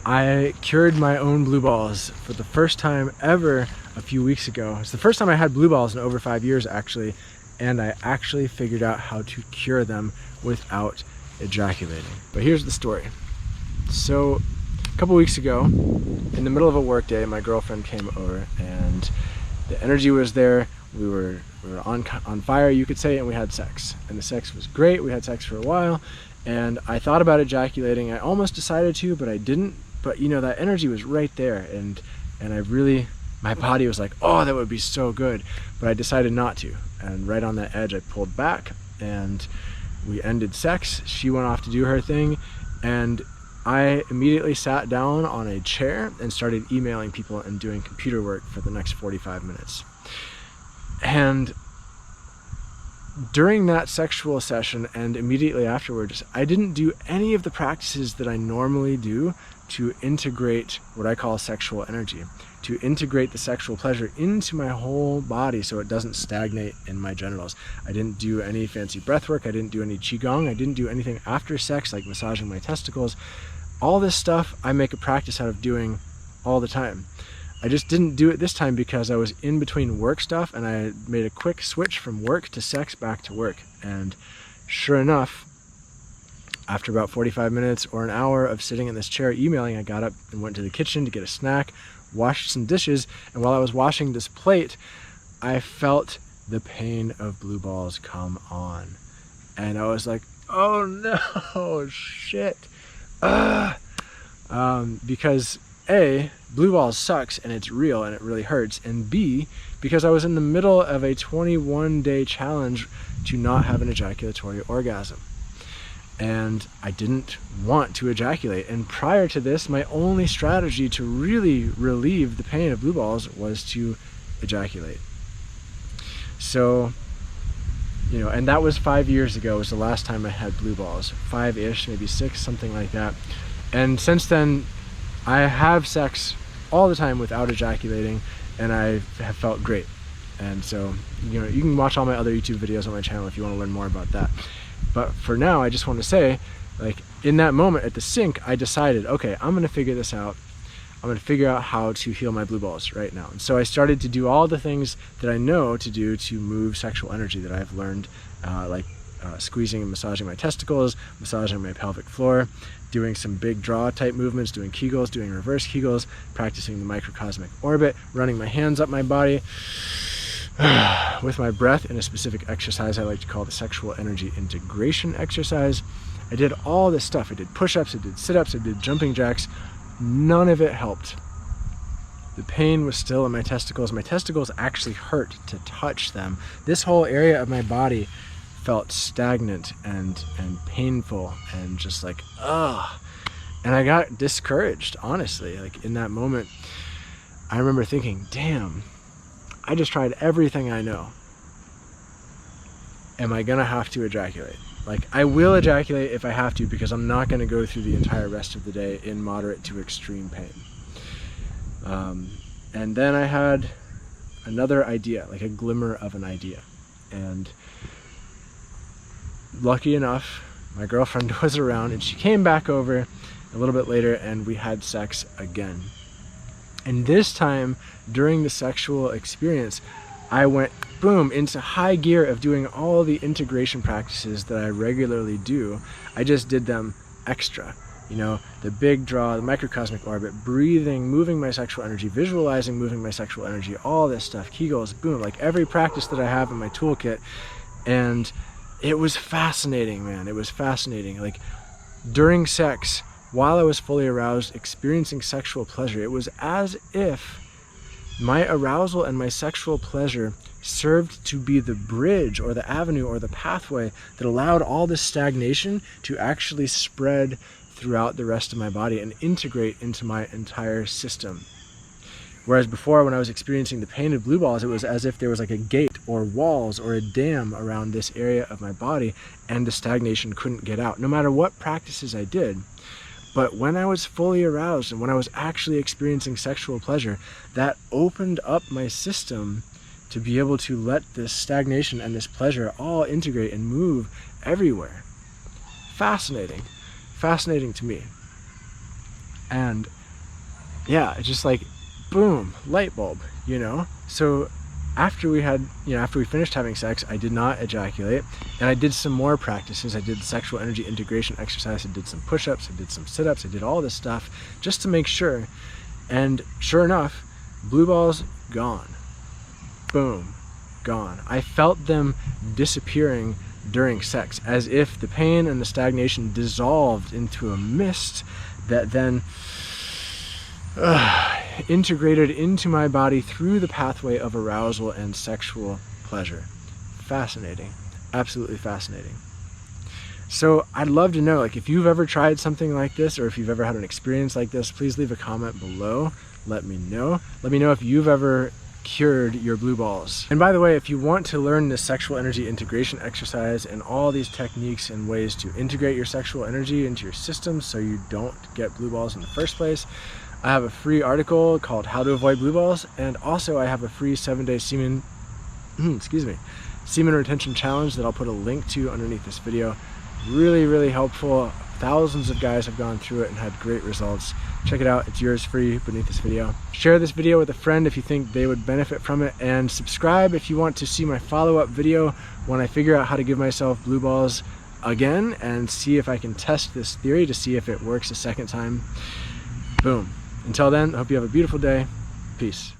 I cured my own blue balls for the first time ever a few weeks ago. It's the first time I had blue balls in over 5 years actually, and I actually figured out how to cure them without ejaculating. But here's the story. So a couple weeks ago, in the middle of a work day, my girlfriend came over and the energy was there. We were on fire, you could say, and we had sex. And the sex was great. We had sex for a while, and I thought about ejaculating. I almost decided to, but I didn't. But you know, that energy was right there, and my body was like, oh, that would be so good. But I decided not to. And right on that edge, I pulled back, and we ended sex. She went off to do her thing, and I immediately sat down on a chair and started emailing people and doing computer work for the next 45 minutes. And during that sexual session and immediately afterwards, I didn't do any of the practices that I normally do to integrate what I call sexual energy, to integrate the sexual pleasure into my whole body so it doesn't stagnate in my genitals. I didn't do any fancy breath work. I didn't do any qigong. I didn't do anything after sex, like massaging my testicles. All this stuff I make a practice out of doing all the time. I just didn't do it this time because I was in between work stuff, and I made a quick switch from work to sex back to work. And sure enough, after about 45 minutes or an hour of sitting in this chair emailing, I got up and went to the kitchen to get a snack, washed some dishes, and while I was washing this plate, I felt the pain of blue balls come on. And I was like, oh no, shit. Because A, blue balls sucks and it's real and it really hurts, and B, because I was in the middle of a 21-day challenge to not have an ejaculatory orgasm. And I didn't want to ejaculate. And prior to this, my only strategy to really relieve the pain of blue balls was to ejaculate. So, you know, and that was 5 years ago, was the last time I had blue balls. 5-ish, maybe 6, something like that. And since then, I have sex all the time without ejaculating, and I have felt great. And so, you know, you can watch all my other YouTube videos on my channel if you want to learn more about that. But for now, I just want to say, like, in that moment at the sink, I decided, okay, I'm going to figure this out. I'm going to figure out how to heal my blue balls right now. And so I started to do all the things that I know to do to move sexual energy that I've learned, like squeezing and massaging my testicles, massaging my pelvic floor, doing some big draw type movements, doing Kegels, doing reverse Kegels, practicing the microcosmic orbit, running my hands up my body with my breath in a specific exercise I like to call the sexual energy integration exercise. I did all this stuff. I did push-ups, I did sit-ups, I did jumping jacks. None of it helped. The pain was still in my testicles. My testicles actually hurt to touch them. This whole area of my body felt stagnant and painful and just like, ugh. And I got discouraged, honestly. Like, in that moment, I remember thinking, damn, I just tried everything I know. Am I gonna have to ejaculate? Like, I will ejaculate if I have to, because I'm not gonna go through the entire rest of the day in moderate to extreme pain. And then I had another idea, like a glimmer of an idea. And lucky enough, my girlfriend was around, and she came back over a little bit later, and we had sex again. And this time, during the sexual experience, I went, boom, into high gear of doing all the integration practices that I regularly do. I just did them extra. You know, the big draw, the microcosmic orbit, breathing, moving my sexual energy, visualizing moving my sexual energy, all this stuff, Kegels, boom, like every practice that I have in my toolkit. And it was fascinating, man. It was fascinating. Like, during sex, while I was fully aroused, experiencing sexual pleasure, it was as if my arousal and my sexual pleasure served to be the bridge or the avenue or the pathway that allowed all this stagnation to actually spread throughout the rest of my body and integrate into my entire system. Whereas before, when I was experiencing the pain of blue balls, it was as if there was like a gate or walls or a dam around this area of my body, and the stagnation couldn't get out, no matter what practices I did. But when I was fully aroused and when I was actually experiencing sexual pleasure, that opened up my system to be able to let this stagnation and this pleasure all integrate and move everywhere. Fascinating. Fascinating to me. And yeah, it's just like, boom, light bulb, you know? So after we finished having sex, I did not ejaculate, and I did some more practices. I did sexual energy integration exercise, I did some push-ups, I did some sit-ups, I did all this stuff just to make sure. And sure enough, blue balls gone. Boom, gone. I felt them disappearing during sex, as if the pain and the stagnation dissolved into a mist that then integrated into my body through the pathway of arousal and sexual pleasure. Fascinating, absolutely fascinating. So I'd love to know, like, if you've ever tried something like this, or if you've ever had an experience like this, please leave a comment below. Let me know. Let me know if you've ever cured your blue balls. And by the way, if you want to learn this sexual energy integration exercise and all these techniques and ways to integrate your sexual energy into your system so you don't get blue balls in the first place, I have a free article called How to Avoid Blue Balls, and also I have a free 7-day semen retention challenge that I'll put a link to underneath this video. Really helpful. Thousands of guys have gone through it and had great results. Check it out, it's yours free beneath this video. Share this video with a friend if you think they would benefit from it, and subscribe if you want to see my follow-up video when I figure out how to give myself blue balls again and see if I can test this theory to see if it works a second time. Boom. Until then, I hope you have a beautiful day. Peace.